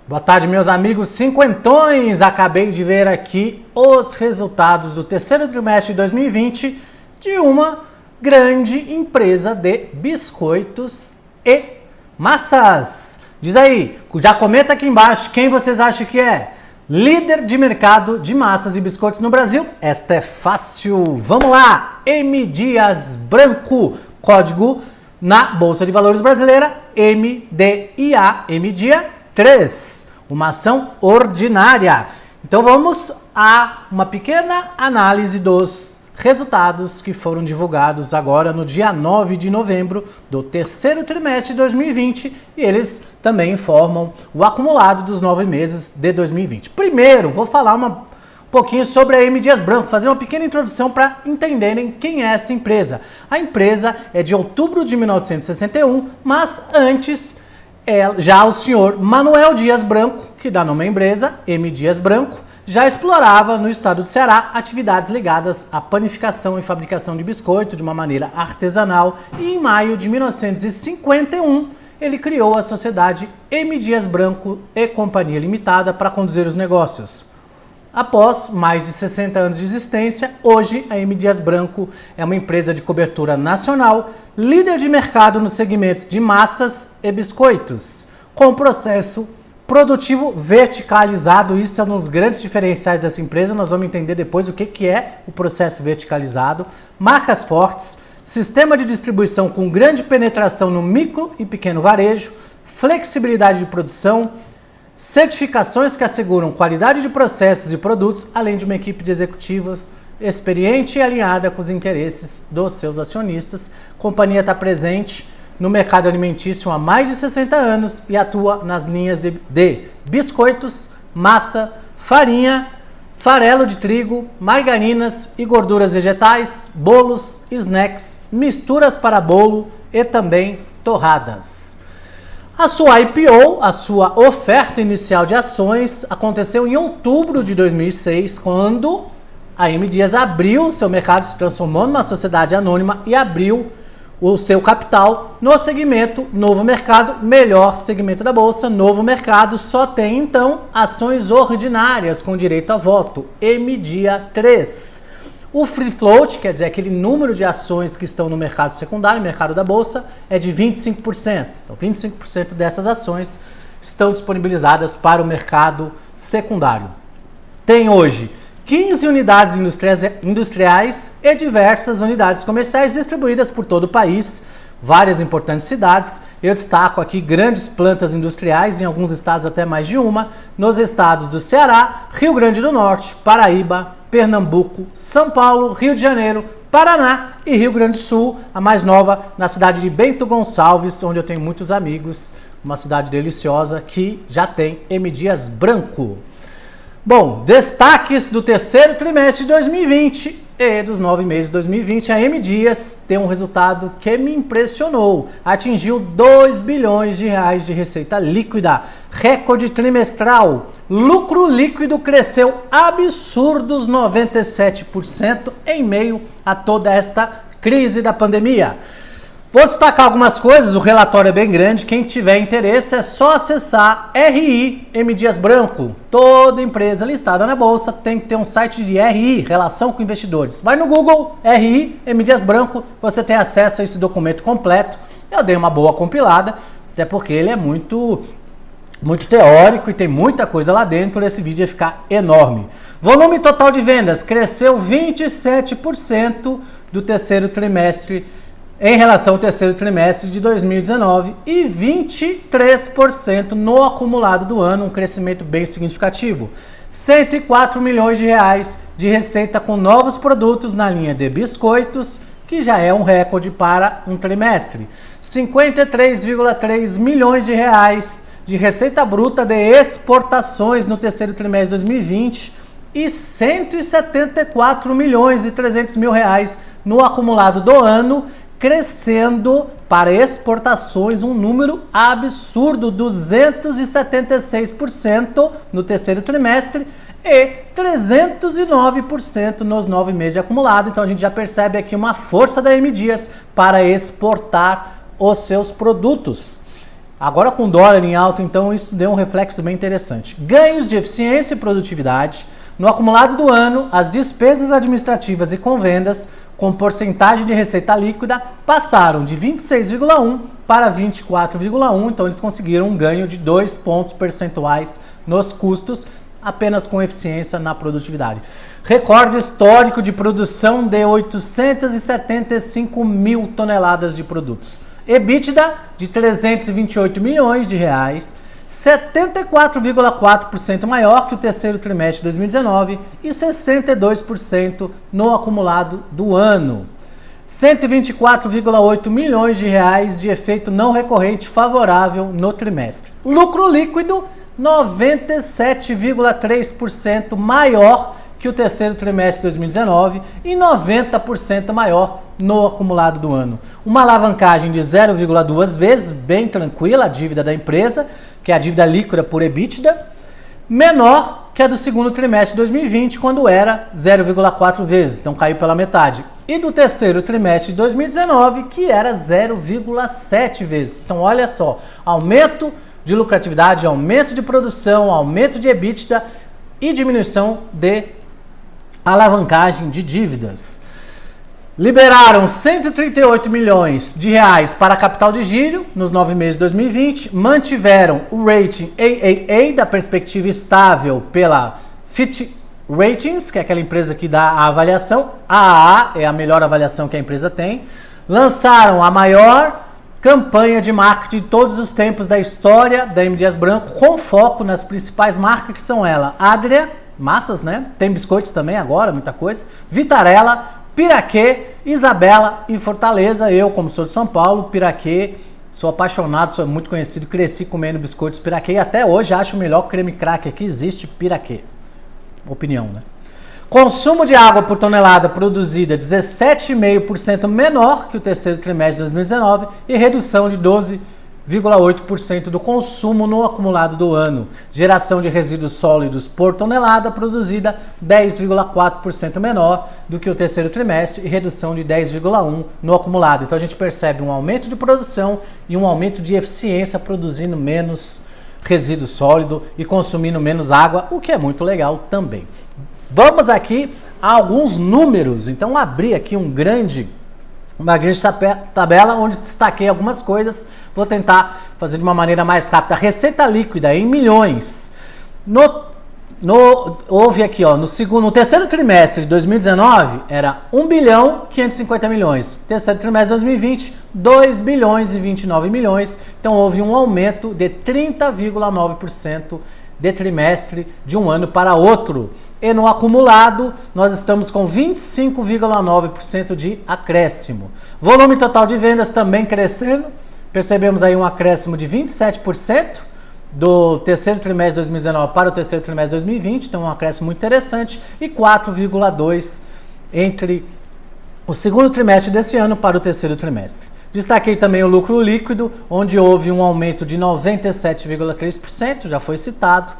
Boa tarde, meus amigos cinquentões. Acabei de ver aqui os resultados do terceiro trimestre de 2020 de uma grande empresa de biscoitos e massas. Diz aí, já comenta aqui embaixo quem vocês acham que é líder de mercado de massas e biscoitos no Brasil. Esta é fácil. Vamos lá. M. Dias Branco, código na Bolsa de Valores brasileira, MDIA, MDIA 3, uma ação ordinária. Então vamos a uma pequena análise dos resultados que foram divulgados agora no dia 9 de novembro do terceiro trimestre de 2020 e eles também informam o acumulado dos 9 meses de 2020. Primeiro, vou falar um pouquinho sobre a M. Dias Branco, fazer uma pequena introdução para entenderem quem é esta empresa. A empresa é de outubro de 1961, mas antes já o senhor Manuel Dias Branco, que dá nome à empresa, M. Dias Branco, já explorava no estado do Ceará atividades ligadas à panificação e fabricação de biscoito de uma maneira artesanal e em maio de 1951 ele criou a sociedade M. Dias Branco e Companhia Limitada para conduzir os negócios. Após mais de 60 anos de existência, hoje a M. Dias Branco é uma empresa de cobertura nacional, líder de mercado nos segmentos de massas e biscoitos, com processo produtivo verticalizado. Isso é um dos grandes diferenciais dessa empresa, nós vamos entender depois o que é o processo verticalizado, marcas fortes, sistema de distribuição com grande penetração no micro e pequeno varejo, flexibilidade de produção, certificações que asseguram qualidade de processos e produtos, além de uma equipe de executivos experiente e alinhada com os interesses dos seus acionistas. A companhia está presente no mercado alimentício há mais de 60 anos e atua nas linhas de biscoitos, massa, farinha, farelo de trigo, margarinas e gorduras vegetais, bolos, snacks, misturas para bolo e também torradas. A sua IPO, a sua oferta inicial de ações, aconteceu em outubro de 2006, quando a M. Dias abriu seu mercado, se transformou numa sociedade anônima e abriu o seu capital no segmento Novo Mercado, melhor segmento da Bolsa. Novo Mercado só tem, então, ações ordinárias com direito a voto, MDIA 3. O free float, quer dizer, aquele número de ações que estão no mercado secundário, mercado da Bolsa, é de 25%. Então, 25% dessas ações estão disponibilizadas para o mercado secundário. Tem hoje 15 unidades industriais e diversas unidades comerciais distribuídas por todo o país, várias importantes cidades. Eu destaco aqui grandes plantas industriais, em alguns estados até mais de uma, nos estados do Ceará, Rio Grande do Norte, Paraíba, Pernambuco, São Paulo, Rio de Janeiro, Paraná e Rio Grande do Sul, a mais nova na cidade de Bento Gonçalves, onde eu tenho muitos amigos, uma cidade deliciosa que já tem M. Dias Branco. Bom, destaques do terceiro trimestre de 2020 e dos 9 meses de 2020, a M. Dias tem um resultado que me impressionou. Atingiu 2 bilhões de reais de receita líquida, recorde trimestral. Lucro líquido cresceu absurdos 97% em meio a toda esta crise da pandemia. Vou destacar algumas coisas, o relatório é bem grande, quem tiver interesse é só acessar RI M. Dias Branco. Toda empresa listada na Bolsa tem que ter um site de RI, Relação com Investidores. Vai no Google, RI M. Dias Branco, você tem acesso a esse documento completo. Eu dei uma boa compilada, até porque ele é muito teórico e tem muita coisa lá dentro, esse vídeo vai ficar enorme. Volume total de vendas cresceu 27% do terceiro trimestre em relação ao terceiro trimestre de 2019 e 23% no acumulado do ano, um crescimento bem significativo. 104 milhões de reais de receita com novos produtos na linha de biscoitos, que já é um recorde para um trimestre. 53,3 milhões de reais de receita bruta de exportações no terceiro trimestre de 2020 e 174 milhões e 300 mil reais no acumulado do ano, crescendo para exportações um número absurdo, 276% no terceiro trimestre e 309% nos 9 meses de acumulado. Então a gente já percebe aqui uma força da M. Dias para exportar os seus produtos. Agora com o dólar em alta, então isso deu um reflexo bem interessante. Ganhos de eficiência e produtividade. No acumulado do ano, as despesas administrativas e com vendas, com porcentagem de receita líquida, passaram de 26,1% para 24,1%. Então eles conseguiram um ganho de 2 pontos percentuais nos custos, apenas com eficiência na produtividade. Recorde histórico de produção de 875 mil toneladas de produtos. EBITDA de 328 milhões de reais, 74,4% maior que o terceiro trimestre de 2019 e 62% no acumulado do ano. 124,8 milhões de reais de efeito não recorrente favorável no trimestre. Lucro líquido 97,3% maior que o terceiro trimestre de 2019 e 90% maior no acumulado do ano. Uma alavancagem de 0,2 vezes, bem tranquila, a dívida da empresa, que é a dívida líquida por EBITDA, menor que a do segundo trimestre de 2020, quando era 0,4 vezes, então caiu pela metade. E do terceiro trimestre de 2019, que era 0,7 vezes. Então olha só, aumento de lucratividade, aumento de produção, aumento de EBITDA e diminuição de alavancagem de dívidas. Liberaram 138 milhões de reais para capital de giro nos 9 meses de 2020, mantiveram o rating AAA da perspectiva estável pela Fitch Ratings, que é aquela empresa que dá a avaliação. A AA é a melhor avaliação que a empresa tem. Lançaram a maior campanha de marketing de todos os tempos da história da M. Dias Branco, com foco nas principais marcas que são ela, Adria, massas, né? Tem biscoitos também agora, muita coisa. Vitarella, Piraquê, Isabela e Fortaleza. Eu, como sou de São Paulo, Piraquê, sou apaixonado, sou muito conhecido, cresci comendo biscoitos Piraquê e até hoje acho o melhor creme cracker que existe, Piraquê. Opinião, né? Consumo de água por tonelada produzida 17,5% menor que o terceiro trimestre de 2019 e redução de 12,8% do consumo no acumulado do ano. Geração de resíduos sólidos por tonelada produzida 10,4% menor do que o terceiro trimestre e redução de 10,1% no acumulado. Então a gente percebe um aumento de produção e um aumento de eficiência produzindo menos resíduo sólido e consumindo menos água, o que é muito legal também. Vamos aqui a alguns números. Então abri aqui uma grande tabela onde destaquei algumas coisas. Vou tentar fazer de uma maneira mais rápida. Receita líquida em milhões. Houve aqui, ó, no terceiro trimestre de 2019 era 1 bilhão 550 milhões. Terceiro trimestre de 2020, 2 bilhões e 29 milhões. Então houve um aumento de 30,9% de trimestre de um ano para outro. E no acumulado, nós estamos com 25,9% de acréscimo. Volume total de vendas também crescendo. Percebemos aí um acréscimo de 27% do terceiro trimestre de 2019 para o terceiro trimestre de 2020. Então um acréscimo muito interessante. E 4,2% entre o segundo trimestre desse ano para o terceiro trimestre. Destaquei também o lucro líquido, onde houve um aumento de 97,3%, já foi citado,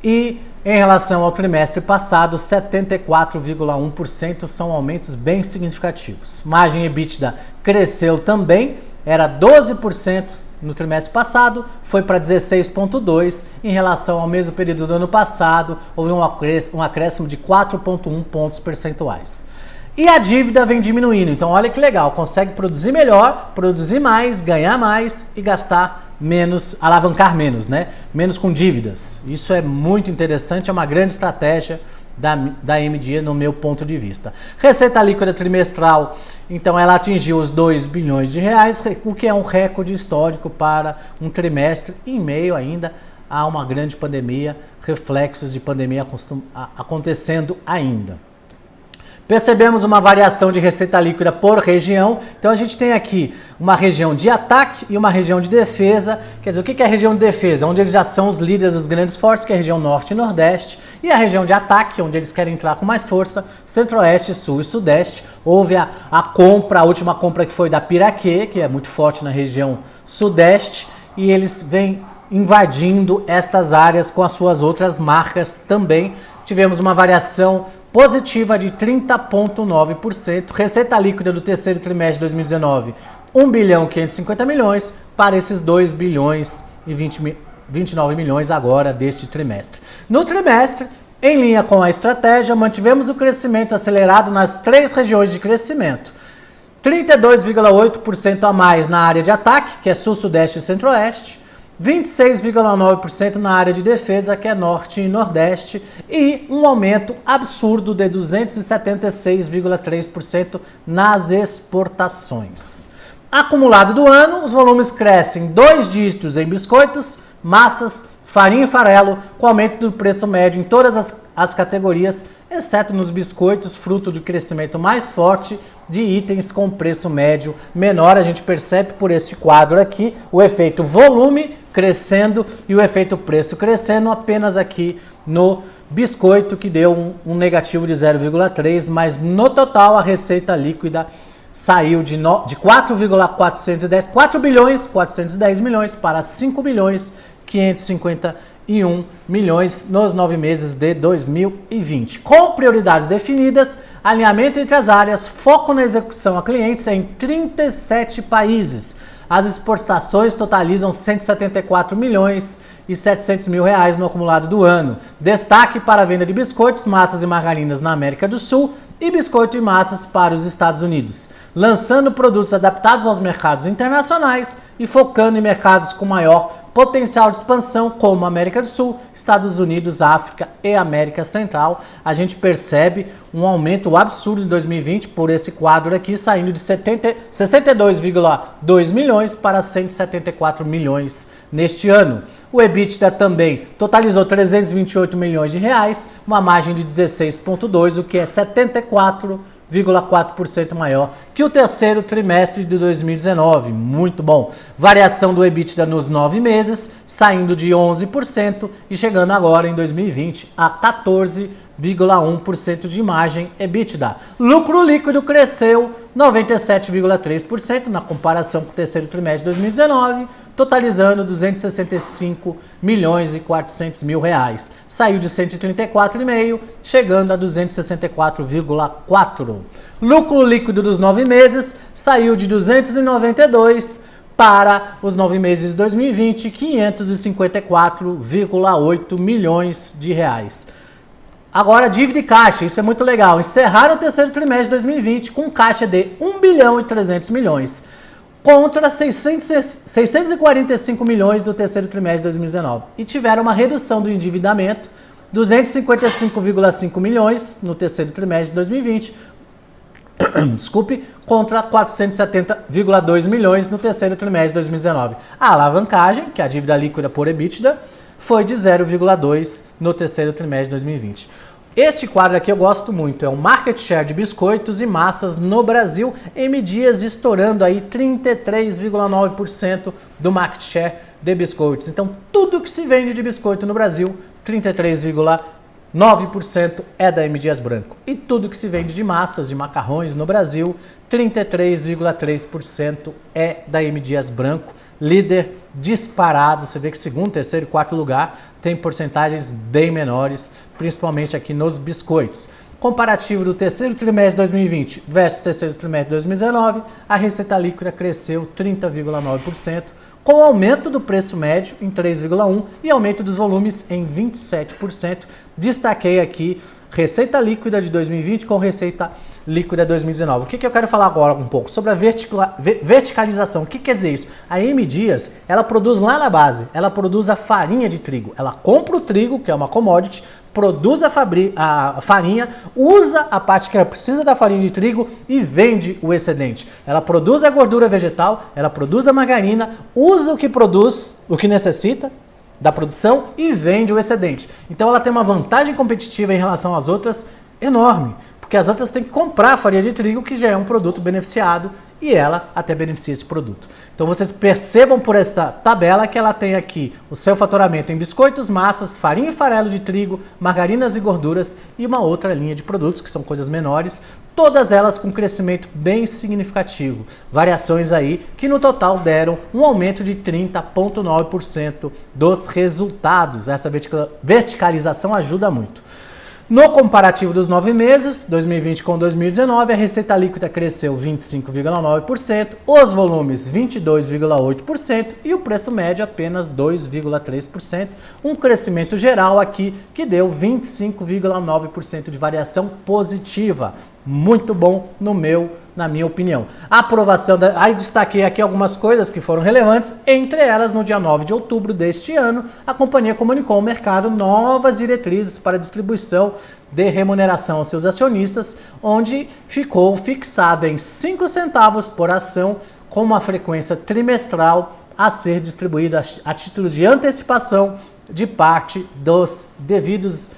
e em relação ao trimestre passado, 74,1%, são aumentos bem significativos. Margem EBITDA cresceu também, era 12% no trimestre passado, foi para 16,2%, em relação ao mesmo período do ano passado, houve um acréscimo de 4,1 pontos percentuais. E a dívida vem diminuindo, então olha que legal, consegue produzir melhor, produzir mais, ganhar mais e gastar menos, alavancar menos, né? Menos com dívidas. Isso é muito interessante, é uma grande estratégia da MDE no meu ponto de vista. Receita líquida trimestral, então ela atingiu os 2 bilhões de reais, o que é um recorde histórico para um trimestre em meio ainda a uma grande pandemia, reflexos de pandemia acontecendo ainda. Percebemos uma variação de receita líquida por região. Então a gente tem aqui uma região de ataque e uma região de defesa. Quer dizer, o que é a região de defesa? Onde eles já são os líderes dos grandes fortes, que é a região norte e nordeste. E a região de ataque, onde eles querem entrar com mais força, centro-oeste, sul e sudeste. Houve a última compra que foi da Piraquê, que é muito forte na região sudeste. E eles vêm invadindo estas áreas com as suas outras marcas também. Tivemos uma variação positiva de 30,9%. Receita líquida do terceiro trimestre de 2019 1 bilhão 550 milhões para esses 2 bilhões e 29 milhões agora deste trimestre. No trimestre, em linha com a estratégia, mantivemos o crescimento acelerado nas 3 regiões de crescimento. 32,8% a mais na área de ataque, que é Sul, Sudeste e Centro-Oeste, 26,9% na área de defesa, que é Norte e Nordeste, e um aumento absurdo de 276,3% nas exportações. Acumulado do ano, os volumes crescem 2 dígitos em biscoitos, massas, farinha e farelo, com aumento do preço médio em todas as categorias, exceto nos biscoitos, fruto de crescimento mais forte de itens com preço médio menor. A gente percebe por este quadro aqui o efeito volume crescendo e o efeito preço crescendo, apenas aqui no biscoito, que deu um negativo de 0,3, mas no total a receita líquida saiu de 4 bilhões 410 milhões para 5 bilhões 551 milhões nos 9 meses de 2020. Com prioridades definidas, alinhamento entre as áreas, foco na execução a clientes em 37 países. As exportações totalizam 174 milhões e 700 mil reais no acumulado do ano. Destaque para a venda de biscoitos, massas e margarinas na América do Sul e biscoito e massas para os Estados Unidos, lançando produtos adaptados aos mercados internacionais e focando em mercados com maior potencial de expansão, como América do Sul, Estados Unidos, África e América Central. A gente percebe um aumento absurdo em 2020 por esse quadro aqui, saindo de 62,2 milhões para 174 milhões neste ano. O EBITDA também totalizou 328 milhões de reais, uma margem de 16,2%, o que é 74,4% maior que o terceiro trimestre de 2019. Muito bom. Variação do EBITDA nos 9 meses, saindo de 11% e chegando agora em 2020 a 14,1% de margem EBITDA. Lucro líquido cresceu 97,3% na comparação com o terceiro trimestre de 2019, totalizando 265 milhões e 400 mil reais. Saiu de 134,5, chegando a 264,4. Lucro líquido dos 9 meses saiu de 292 para os 9 meses de 2020, 554,8 milhões de reais. Agora, dívida e caixa, isso é muito legal. Encerraram o terceiro trimestre de 2020 com caixa de 1 bilhão e 300 milhões, contra 645 milhões do terceiro trimestre de 2019. E tiveram uma redução do endividamento, 255,5 milhões no terceiro trimestre de 2020, contra 470,2 milhões no terceiro trimestre de 2019. A alavancagem, que é a dívida líquida por EBITDA, foi de 0,2 no terceiro trimestre de 2020. Este quadro aqui eu gosto muito, é o market share de biscoitos e massas no Brasil, M Dias estourando aí 33,9% do market share de biscoitos. Então, tudo que se vende de biscoito no Brasil, 33,9% é da M Dias Branco. E tudo que se vende de massas, de macarrões no Brasil, 33,3% é da M Dias Branco. Líder disparado, você vê que segundo, terceiro e quarto lugar tem porcentagens bem menores, principalmente aqui nos biscoitos. Comparativo do terceiro trimestre de 2020 versus terceiro trimestre de 2019, a receita líquida cresceu 30,9%, com aumento do preço médio em 3,1% e aumento dos volumes em 27%. Destaquei aqui receita líquida de 2020 com receita líquida de 2019. O que eu quero falar agora um pouco? Sobre a verticalização. O que quer dizer isso? A M Dias, ela produz lá na base, ela produz a farinha de trigo. Ela compra o trigo, que é uma commodity, produz a farinha, usa a parte que ela precisa da farinha de trigo e vende o excedente. Ela produz a gordura vegetal, ela produz a margarina, usa o que produz, o que necessita da produção e vende o excedente. Então ela tem uma vantagem competitiva em relação às outras enorme, porque as outras têm que comprar a farinha de trigo, que já é um produto beneficiado, e ela até beneficia esse produto. Então vocês percebam por esta tabela que ela tem aqui o seu faturamento em biscoitos, massas, farinha e farelo de trigo, margarinas e gorduras e uma outra linha de produtos que são coisas menores, todas elas com crescimento bem significativo. Variações aí que no total deram um aumento de 30,9% dos resultados. Essa verticalização ajuda muito. No comparativo dos 9 meses, 2020 com 2019, a receita líquida cresceu 25,9%, os volumes 22,8% e o preço médio apenas 2,3%, um crescimento geral aqui que deu 25,9% de variação positiva. Muito bom na minha opinião. A aprovação, aí destaquei aqui algumas coisas que foram relevantes, entre elas, no dia 9 de outubro deste ano, a companhia comunicou ao mercado novas diretrizes para distribuição de remuneração aos seus acionistas, onde ficou fixado em 5 centavos por ação, com uma frequência trimestral a ser distribuída a título de antecipação de parte dos devidos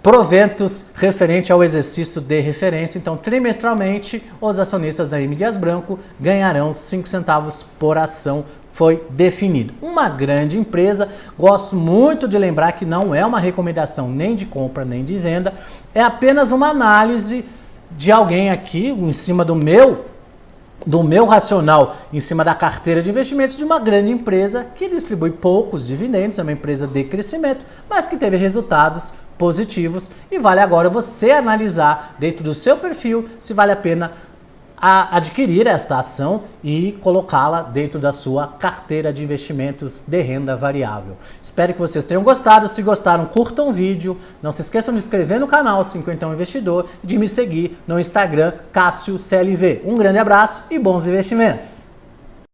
proventos referente ao exercício de referência. Então, trimestralmente, os acionistas da M. Dias Branco ganharão 5 centavos por ação, foi definido. Uma grande empresa, gosto muito de lembrar que não é uma recomendação nem de compra nem de venda, é apenas uma análise de alguém aqui, em cima do meu racional, em cima da carteira de investimentos de uma grande empresa que distribui poucos dividendos, é uma empresa de crescimento, mas que teve resultados positivos e vale agora você analisar dentro do seu perfil se vale a pena adquirir esta ação e colocá-la dentro da sua carteira de investimentos de renda variável. Espero que vocês tenham gostado. Se gostaram, curtam o vídeo. Não se esqueçam de se inscrever no canal Cinquentão Investidor e de me seguir no Instagram CássioCLV. Um grande abraço e bons investimentos!